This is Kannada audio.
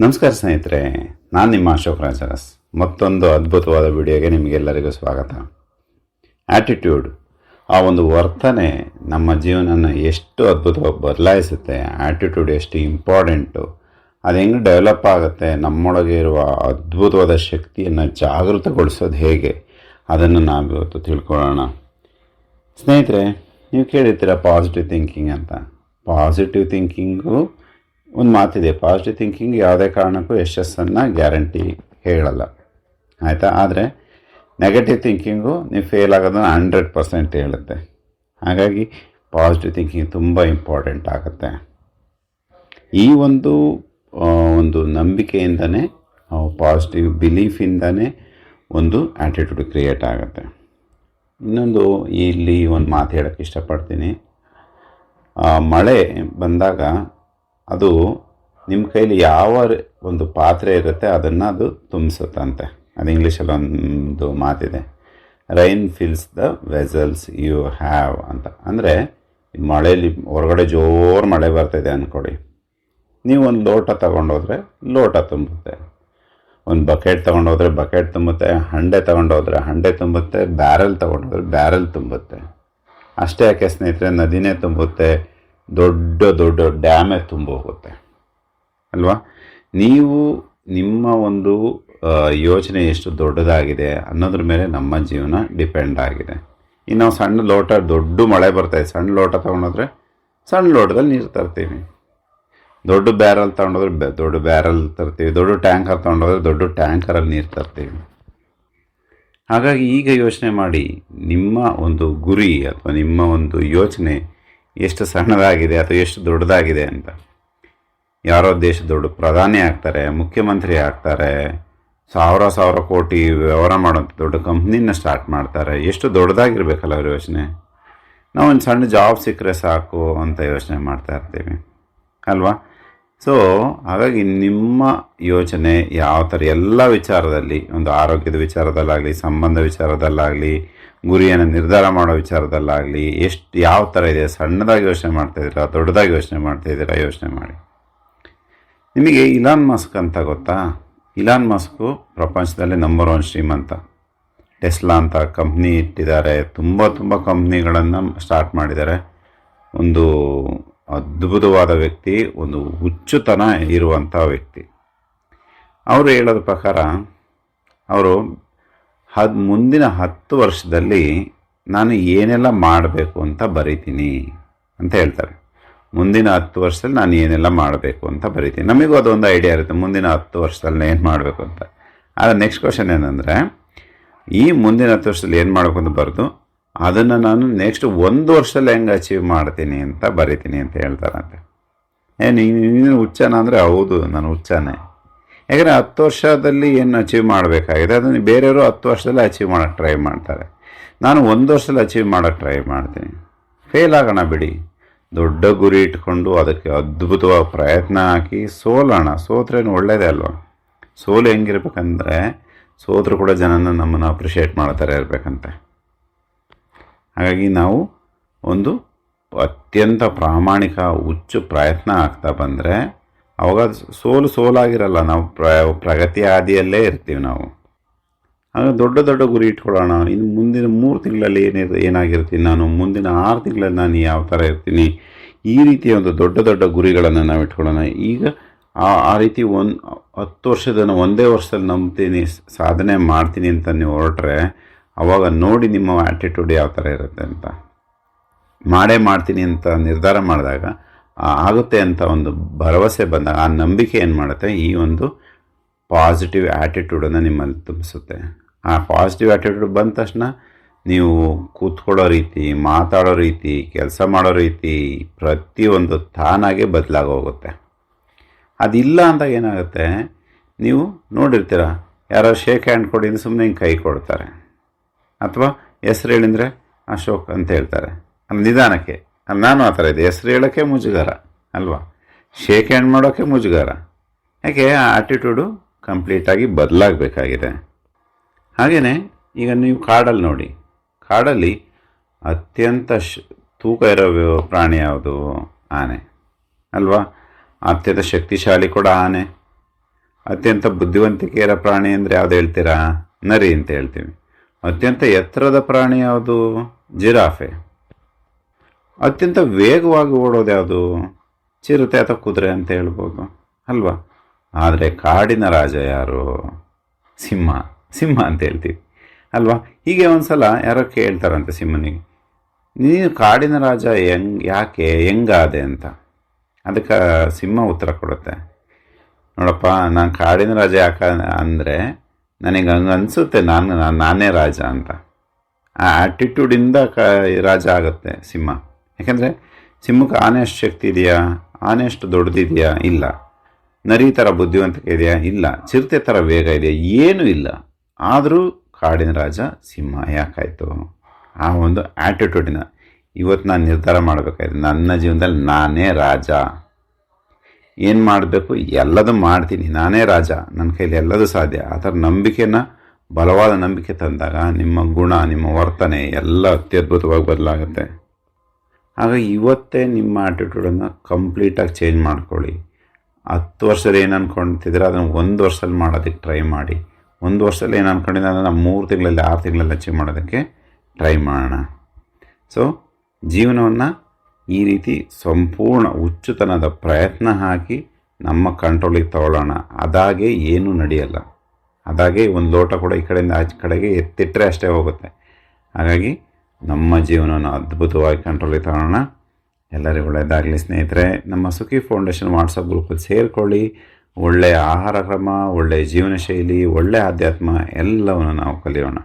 ನಮಸ್ಕಾರ ಸ್ನೇಹಿತರೆ, ನಾನು ನಿಮ್ಮ ಅಶೋಕ್ ರಾಜರಸ್. ಮತ್ತೊಂದು ಅದ್ಭುತವಾದ ವಿಡಿಯೋಗೆ ನಿಮಗೆಲ್ಲರಿಗೂ ಸ್ವಾಗತ. ಆ್ಯಟಿಟ್ಯೂಡ್, ಆ ಒಂದು ವರ್ತನೆ ನಮ್ಮ ಜೀವನನ ಎಷ್ಟು ಅದ್ಭುತವಾಗಿ ಬದಲಾಯಿಸುತ್ತೆ. ಆ್ಯಟಿಟ್ಯೂಡ್ ಎಷ್ಟು ಇಂಪಾರ್ಟೆಂಟು, ಅದು ಹೆಂಗೆ ಡೆವಲಪ್ ಆಗುತ್ತೆ, ನಮ್ಮೊಳಗೆ ಇರುವ ಅದ್ಭುತವಾದ ಶಕ್ತಿಯನ್ನು ಜಾಗೃತಗೊಳಿಸೋದು ಹೇಗೆ, ಅದನ್ನು ನಾವು ಇವತ್ತು ತಿಳ್ಕೊಳ್ಳೋಣ. ಸ್ನೇಹಿತರೆ, ನೀವು ಕೇಳಿರ್ತೀರ ಪಾಸಿಟಿವ್ ಥಿಂಕಿಂಗ್ ಅಂತ. ಪಾಸಿಟಿವ್ ಥಿಂಕಿಂಗು ಒಂದು ಮಾತಿದೆ, ಪಾಸಿಟಿವ್ ಥಿಂಕಿಂಗ್ ಯಾವುದೇ ಕಾರಣಕ್ಕೂ ಯಶಸ್ಸನ್ನು ಗ್ಯಾರಂಟಿ ಹೇಳಲ್ಲ, ಆಯಿತಾ. ಆದರೆ ನೆಗೆಟಿವ್ ಥಿಂಕಿಂಗು ನೀವು ಫೇಲ್ ಆಗೋದನ್ನು 100% ಹೇಳುತ್ತೆ. ಹಾಗಾಗಿ ಪಾಸಿಟಿವ್ ಥಿಂಕಿಂಗ್ ತುಂಬ ಇಂಪಾರ್ಟೆಂಟ್ ಆಗುತ್ತೆ. ಈ ಒಂದು ನಂಬಿಕೆಯಿಂದನೇ, ಪಾಸಿಟಿವ್ ಬಿಲೀಫಿಂದನೇ ಒಂದು ಆ್ಯಟಿಟ್ಯೂಡ್ ಕ್ರಿಯೇಟ್ ಆಗುತ್ತೆ. ಇನ್ನೊಂದು ಇಲ್ಲಿ ಒಂದು ಮಾತು ಹೇಳೋಕ್ಕೆ ಇಷ್ಟಪಡ್ತೀನಿ. ಮಳೆ ಬಂದಾಗ ಅದು ನಿಮ್ಮ ಕೈಲಿ ಯಾವ ಒಂದು ಪಾತ್ರೆ ಇರುತ್ತೆ ಅದನ್ನು ಅದು ತುಂಬಿಸುತ್ತಂತೆ. ಅದು ಇಂಗ್ಲೀಷಲ್ಲಿ ಒಂದು ಮಾತಿದೆ, rain fills the vessels you have ಅಂತ. ಅಂದರೆ ಮಳೇಲಿ ಹೊರಗಡೆ ಜೋರು ಮಳೆ ಬರ್ತಾಯಿದೆ ಅಂದ್ಕೊಡಿ, ನೀವು ಒಂದು ಲೋಟ ತೊಗೊಂಡೋದ್ರೆ ಲೋಟ ತುಂಬುತ್ತೆ, ಒಂದು ಬಕೆಟ್ ತೊಗೊಂಡೋದ್ರೆ ಬಕೆಟ್ ತುಂಬುತ್ತೆ, ಹಂಡೆ ತೊಗೊಂಡೋದ್ರೆ ಹಂಡೆ ತುಂಬುತ್ತೆ, ಬ್ಯಾರೆಲ್ ತೊಗೊಂಡೋದ್ರೆ ಬ್ಯಾರೆಲ್ ತುಂಬುತ್ತೆ. ಅಷ್ಟೇ ಯಾಕೆ ಸ್ನೇಹಿತರೆ, ನದಿನೇ ತುಂಬುತ್ತೆ, ದೊಡ್ಡ ದೊಡ್ಡ ಡ್ಯಾಮೇ ತುಂಬೋಗುತ್ತೆ ಅಲ್ವಾ. ನೀವು ನಿಮ್ಮ ಒಂದು ಯೋಚನೆ ಎಷ್ಟು ದೊಡ್ಡದಾಗಿದೆ ಅನ್ನೋದ್ರ ಮೇಲೆ ನಮ್ಮ ಜೀವನ ಡಿಪೆಂಡ್ ಆಗಿದೆ. ಇನ್ನು ನಾವು ಸಣ್ಣ ಲೋಟ, ದೊಡ್ಡ ಮಳೆ ಬರ್ತಾಯಿದೆ, ಸಣ್ಣ ಲೋಟ ತೊಗೊಂಡೋದ್ರೆ ಸಣ್ಣ ಲೋಟದಲ್ಲಿ ನೀರು ತರ್ತೀವಿ, ದೊಡ್ಡ ಬ್ಯಾರಲ್ ತೊಗೊಂಡೋದ್ರೆ ದೊಡ್ಡ ಬ್ಯಾರಲ್ ತರ್ತೀವಿ, ದೊಡ್ಡ ಟ್ಯಾಂಕರ್ ತೊಗೊಂಡೋದ್ರೆ ದೊಡ್ಡ ಟ್ಯಾಂಕರಲ್ಲಿ ನೀರು ತರ್ತೀವಿ. ಹಾಗಾಗಿ ಈಗ ಯೋಚನೆ ಮಾಡಿ, ನಿಮ್ಮ ಒಂದು ಗುರಿ ಅಥವಾ ನಿಮ್ಮ ಒಂದು ಯೋಚನೆ ಎಷ್ಟು ಸಣ್ಣದಾಗಿದೆ ಅಥವಾ ಎಷ್ಟು ದೊಡ್ಡದಾಗಿದೆ ಅಂತ. ಯಾರೋ ದೇಶ ದೊಡ್ಡ ಪ್ರಧಾನಿ ಆಗ್ತಾರೆ, ಮುಖ್ಯಮಂತ್ರಿ ಆಗ್ತಾರೆ, ಸಾವಿರ ಕೋಟಿ ವ್ಯವಹಾರ ಮಾಡೋಂಥ ದೊಡ್ಡ ಕಂಪ್ನಿನ ಸ್ಟಾರ್ಟ್ ಮಾಡ್ತಾರೆ. ಎಷ್ಟು ದೊಡ್ಡದಾಗಿರ್ಬೇಕಲ್ಲ ಅವ್ರ ಯೋಚನೆ. ನಾವೊಂದು ಸಣ್ಣ ಜಾಬ್ ಸಿಕ್ಕರೆ ಸಾಕು ಅಂತ ಯೋಚನೆ ಮಾಡ್ತಾ ಇರ್ತೀವಿ ಅಲ್ವಾ. ಸೊ ಹಾಗಾಗಿ ನಿಮ್ಮ ಯೋಚನೆ ಯಾವ ಥರ ಎಲ್ಲ ವಿಚಾರದಲ್ಲಿ, ಒಂದು ಆರೋಗ್ಯದ ವಿಚಾರದಲ್ಲಾಗಲಿ, ಸಂಬಂಧ ವಿಚಾರದಲ್ಲಾಗಲಿ, ಗುರಿಯನ್ನು ನಿರ್ಧಾರ ಮಾಡೋ ವಿಚಾರದಲ್ಲಾಗಲಿ ಎಷ್ಟು ಯಾವ ಥರ ಇದೆ, ಸಣ್ಣದಾಗಿ ಯೋಚನೆ ಮಾಡ್ತಾಯಿದ್ದೀರಾ, ದೊಡ್ಡದಾಗಿ ಯೋಚನೆ ಮಾಡ್ತಾಯಿದ್ದೀರಾ, ಯೋಚನೆ ಮಾಡಿ. ನಿಮಗೆ ಇಲಾನ್ ಮಸ್ಕ್ ಅಂತ ಗೊತ್ತಾ? ಇಲಾನ್ ಮಸ್ಕು ಪ್ರಪಂಚದಲ್ಲಿ ನಂಬರ್ 1 ಶ್ರೀಮಂತ. ಟೆಸ್ಲಾ ಅಂತ ಕಂಪ್ನಿ ಇಟ್ಟಿದ್ದಾರೆ, ತುಂಬ ಕಂಪ್ನಿಗಳನ್ನು ಸ್ಟಾರ್ಟ್ ಮಾಡಿದ್ದಾರೆ. ಒಂದು ಅದ್ಭುತವಾದ ವ್ಯಕ್ತಿ, ಒಂದು ಹುಚ್ಚುತನ ಇರುವಂಥ ವ್ಯಕ್ತಿ. ಅವರು ಹೇಳೋದ ಪ್ರಕಾರ ಅವರು ಮುಂದಿನ 10 ವರ್ಷದಲ್ಲಿ ನಾನು ಏನೆಲ್ಲ ಮಾಡಬೇಕು ಅಂತ ಬರೀತೀನಿ ಅಂತ ಹೇಳ್ತಾರೆ. ಮುಂದಿನ 10 ವರ್ಷದಲ್ಲಿ ನಾನು ಏನೆಲ್ಲ ಮಾಡಬೇಕು ಅಂತ ಬರೀತೀನಿ. ನಮಗೂ ಅದೊಂದು ಐಡಿಯಾ ಇರುತ್ತೆ, ಮುಂದಿನ 10 ವರ್ಷದಲ್ಲಿ ಏನು ಮಾಡಬೇಕು ಅಂತ. ಆದರೆ ನೆಕ್ಸ್ಟ್ ಕ್ವಶನ್ ಏನಂದರೆ, ಈ ಮುಂದಿನ 10 ವರ್ಷದಲ್ಲಿ ಏನು ಮಾಡಬೇಕು ಅಂತ ಬರೆದು ಅದನ್ನು ನಾನು ನೆಕ್ಸ್ಟ್ 1 ವರ್ಷದಲ್ಲಿ ಹೆಂಗೆ ಅಚೀವ್ ಮಾಡ್ತೀನಿ ಅಂತ ಬರೀತೀನಿ ಅಂತ ಹೇಳ್ತಾರಂತೆ. ನೀನು ಹುಚ್ಚನ ಅಂದರೆ ಹೌದು, ನಾನು ಹುಚ್ಚನೇ. ಯಾಕಂದರೆ 10 ವರ್ಷದಲ್ಲಿ ಏನು ಅಚೀವ್ ಮಾಡಬೇಕಾಗಿದೆ ಅದನ್ನು ಬೇರೆಯವರು 10 ವರ್ಷದಲ್ಲಿ ಅಚೀವ್ ಮಾಡೋಕ್ಕೆ ಟ್ರೈ ಮಾಡ್ತಾರೆ. ನಾನು 1 ವರ್ಷದಲ್ಲಿ ಅಚೀವ್ ಮಾಡೋಕ್ಕೆ ಟ್ರೈ ಮಾಡ್ತೀನಿ. ಫೇಲ್ ಆಗೋಣ ಬಿಡಿ, ದೊಡ್ಡ ಗುರಿ ಇಟ್ಕೊಂಡು ಅದಕ್ಕೆ ಅದ್ಭುತವಾಗಿ ಪ್ರಯತ್ನ ಹಾಕಿ ಸೋಲೋಣ. ಸೋತ್ರೇನು ಒಳ್ಳೆಯದೇ ಅಲ್ವಾ. ಸೋಲು ಹೆಂಗಿರ್ಬೇಕಂದ್ರೆ, ಸೋತ್ರು ಕೂಡ ಜನನ ನಮ್ಮನ್ನು ಅಪ್ರಿಷಿಯೇಟ್ ಮಾಡ್ತಾರೆ ಇರಬೇಕಂತೆ. ಹಾಗಾಗಿ ನಾವು ಒಂದು ಅತ್ಯಂತ ಪ್ರಾಮಾಣಿಕ ಹುಚ್ಚು ಪ್ರಯತ್ನ ಆಗ್ತಾ ಬಂದರೆ ಅವಾಗ ಸೋಲಾಗಿರಲ್ಲ, ನಾವು ಪ್ರಗತಿ ಹಾದಿಯಲ್ಲೇ ಇರ್ತೀವಿ ನಾವು. ಆಗ ದೊಡ್ಡ ಗುರಿ ಇಟ್ಕೊಳ್ಳೋಣ. ಇನ್ನು ಮುಂದಿನ 3 ತಿಂಗಳಲ್ಲಿ ಏನಾಗಿರ್ತೀನಿ ನಾನು, ಮುಂದಿನ 6 ತಿಂಗಳಲ್ಲಿ ನಾನು ಯಾವ ಥರ ಇರ್ತೀನಿ, ಈ ರೀತಿಯ ಒಂದು ದೊಡ್ಡ ಗುರಿಗಳನ್ನು ನಾವು ಇಟ್ಕೊಳ್ಳೋಣ. ಈಗ ಆ ರೀತಿ 10 ವರ್ಷದನ್ನು ಒಂದೇ ವರ್ಷದಲ್ಲಿ ನಂಬ್ತೀನಿ, ಸಾಧನೆ ಮಾಡ್ತೀನಿ ಅಂತ ನೀವು ಹೊರಟ್ರೆ ಅವಾಗ ನೋಡಿ ನಿಮ್ಮ ಆ್ಯಟಿಟ್ಯೂಡ್ ಯಾವ ಥರ ಇರುತ್ತೆ ಅಂತ. ಮಾಡ್ತೀನಿ ಅಂತ ನಿರ್ಧಾರ ಮಾಡಿದಾಗ ಆಗುತ್ತೆ ಅಂತ ಒಂದು ಭರವಸೆ ಬಂದಾಗ, ಆ ನಂಬಿಕೆ ಏನು ಮಾಡುತ್ತೆ, ಈ ಒಂದು ಪಾಸಿಟಿವ್ ಆ್ಯಟಿಟ್ಯೂಡನ್ನು ನಿಮ್ಮಲ್ಲಿ ತುಂಬಿಸುತ್ತೆ. ಆ ಪಾಸಿಟಿವ್ ಆ್ಯಟಿಟ್ಯೂಡ್ ಬಂದ ತಕ್ಷಣ ನೀವು ಕೂತ್ಕೊಳ್ಳೋ ರೀತಿ, ಮಾತಾಡೋ ರೀತಿ, ಕೆಲಸ ಮಾಡೋ ರೀತಿ ಪ್ರತಿಯೊಂದು ತಾನಾಗೆ ಬದಲಾಗೋಗುತ್ತೆ. ಅದಿಲ್ಲ ಅಂದಾಗ ಏನಾಗುತ್ತೆ, ನೀವು ನೋಡಿರ್ತೀರ, ಯಾರೋ ಶೇಕ್ ಹ್ಯಾಂಡ್ ಕೊಡಿ ಅಂದರೆ ಸುಮ್ಮನೆ ಹಿಂಗೆ ಕೈ ಕೊಡ್ತಾರೆ, ಅಥವಾ ಹೆಸ್ರು ಹೇಳಿದರೆ ಅಶೋಕ್ ಅಂತ ಹೇಳ್ತಾರೆ. ಅಲ್ಲಿ ನಿಧಾನಕ್ಕೆ, ಅಲ್ಲಿ ನಾನು ಆ ಥರ ಇದೆ, ಹೆಸ್ರು ಹೇಳೋಕ್ಕೆ ಮುಜುಗರ ಅಲ್ವಾ, ಶೇಕ್ ಹ್ಯಾಂಡ್ ಮಾಡೋಕ್ಕೆ ಮುಜುಗರ. ಯಾಕೆ? ಆ ಆ್ಯಟಿಟ್ಯೂಡು ಕಂಪ್ಲೀಟಾಗಿ ಬದಲಾಗಬೇಕಾಗಿದೆ. ಹಾಗೆಯೇ ಈಗ ನೀವು ಕಾಡಲ್ಲಿ ನೋಡಿ, ಕಾಡಲ್ಲಿ ಅತ್ಯಂತ ತೂಕ ಇರೋ ಪ್ರಾಣಿ ಯಾವುದು? ಆನೆ ಅಲ್ವಾ. ಅತ್ಯಂತ ಶಕ್ತಿಶಾಲಿ ಕೂಡ ಆನೆ. ಅತ್ಯಂತ ಬುದ್ಧಿವಂತಿಕೆ ಇರೋ ಪ್ರಾಣಿ ಅಂದರೆ ಯಾವುದು ಹೇಳ್ತೀರಾ? ನರಿ ಅಂತ ಹೇಳ್ತೀವಿ. ಅತ್ಯಂತ ಎತ್ತರದ ಪ್ರಾಣಿ ಯಾವುದು? ಜಿರಾಫೆ. ಅತ್ಯಂತ ವೇಗವಾಗಿ ಓಡೋದು ಯಾವುದು? ಚಿರತೆ ಅಥವಾ ಕುದುರೆ ಅಂತ ಹೇಳ್ಬೋದು ಅಲ್ವಾ. ಆದರೆ ಕಾಡಿನ ರಾಜ ಯಾರು? ಸಿಂಹ. ಸಿಂಹ ಅಂತ ಹೇಳ್ತೀವಿ ಅಲ್ವಾ. ಹೀಗೆ ಒಂದು ಸಲ ಯಾರೋ ಕೇಳ್ತಾರಂತೆ ಸಿಂಹನಿಗೆ, ನೀನು ಕಾಡಿನ ರಾಜ ಯಾಕೆ ಹೆಂಗಾದೆ ಅಂತ. ಅದಕ್ಕೆ ಸಿಂಹ ಉತ್ತರ ಕೊಡುತ್ತೆ, ನೋಡಪ್ಪ, ನಾನು ಕಾಡಿನ ರಾಜ ಯಾಕೆ ಅಂದರೆ ನನಗೆ ಹಂಗೆ ಅನಿಸುತ್ತೆ ನಾನೇ ರಾಜ ಅಂತ. ಆ ಆ್ಯಟಿಟ್ಯೂಡಿಂದ ರಾಜ ಆಗುತ್ತೆ ಸಿಂಹ. ಯಾಕೆಂದರೆ ಸಿಂಹಕ್ಕೆ ಆನೆ ಅಷ್ಟು ಶಕ್ತಿ ಇದೆಯಾ? ಆನೆ ಅಷ್ಟು ದೊಡ್ಡದಿದೆಯಾ? ಇಲ್ಲ. ನರಿ ಥರ ಬುದ್ಧಿವಂತಿಕೆ ಇದೆಯಾ? ಇಲ್ಲ. ಚಿರತೆ ಥರ ವೇಗ ಇದೆಯಾ? ಏನೂ ಇಲ್ಲ. ಆದರೂ ಕಾಡಿನ ರಾಜ ಸಿಂಹ ಯಾಕಾಯಿತು? ಆ ಒಂದು ಆ್ಯಟಿಟ್ಯೂಡಿನ. ಇವತ್ತು ನಾನು ನಿರ್ಧಾರ ಮಾಡಬೇಕಾಯ್ತು, ನನ್ನ ಜೀವನದಲ್ಲಿ ನಾನೇ ರಾಜ. ಏನು ಮಾಡಬೇಕು ಎಲ್ಲದೂ ಮಾಡ್ತೀನಿ, ನಾನೇ ರಾಜ, ನನ್ನ ಕೈಲಿ ಎಲ್ಲದೂ ಸಾಧ್ಯ. ಆ ಥರ ನಂಬಿಕೆನ, ಬಲವಾದ ನಂಬಿಕೆ ತಂದಾಗ ನಿಮ್ಮ ಗುಣ, ನಿಮ್ಮ ವರ್ತನೆ ಎಲ್ಲ ಅತ್ಯದ್ಭುತವಾಗಿ ಬದಲಾಗುತ್ತೆ. ಹಾಗಾಗಿ ಇವತ್ತೇ ನಿಮ್ಮ ಆ್ಯಟಿಟ್ಯೂಡನ್ನು ಕಂಪ್ಲೀಟಾಗಿ ಚೇಂಜ್ ಮಾಡ್ಕೊಳ್ಳಿ. 10 ವರ್ಷದಲ್ಲಿ ಏನು ಅಂದ್ಕೊಳ್ತಿದ್ರೆ ಅದನ್ನು 1 ವರ್ಷದಲ್ಲಿ ಮಾಡೋದಕ್ಕೆ ಟ್ರೈ ಮಾಡಿ. 1 ವರ್ಷದಲ್ಲಿ ಏನು ಅಂದ್ಕೊಂಡಿದ್ದೆ ಅದನ್ನು 3 ತಿಂಗಳಲ್ಲಿ 6 ತಿಂಗಳಲ್ಲಿ ಅಚೀವ್ ಮಾಡೋದಕ್ಕೆ ಟ್ರೈ ಮಾಡೋಣ. ಸೊ ಜೀವನವನ್ನು ಈ ರೀತಿ ಸಂಪೂರ್ಣ ಹುಚ್ಚುತನದ ಪ್ರಯತ್ನ ಹಾಕಿ ನಮ್ಮ ಕಂಟ್ರೋಲಿಗೆ ತಗೊಳ್ಳೋಣ. ಅದಾಗೆ ಏನೂ ನಡೆಯಲ್ಲ. ಅದಾಗೆ ಒಂದು ಲೋಟ ಕೂಡ ಈ ಕಡೆಯಿಂದ ಆಚೆ ಕಡೆಗೆ ಎತ್ತಿಟ್ಟರೆ ಅಷ್ಟೇ ಹೋಗುತ್ತೆ. ಹಾಗಾಗಿ ನಮ್ಮ ಜೀವನವನ್ನು ಅದ್ಭುತವಾಗಿ ಕಂಟ್ರೋಲಿಗೆ ತಗೊಳ್ಳೋಣ. ಎಲ್ಲರಿಗೂ ಒಳ್ಳೆಯದಾಗಲಿ ಸ್ನೇಹಿತರೆ. ನಮ್ಮ ಸುಖಿ ಫೌಂಡೇಶನ್ ವಾಟ್ಸಪ್ ಗ್ರೂಪಲ್ಲಿ ಸೇರಿಕೊಳ್ಳಿ. ಒಳ್ಳೆಯ ಆಹಾರ ಕ್ರಮ, ಒಳ್ಳೆಯ ಜೀವನ ಶೈಲಿ, ಒಳ್ಳೆಯ ಆಧ್ಯಾತ್ಮ ಎಲ್ಲವನ್ನು ನಾವು ಕಲಿಯೋಣ.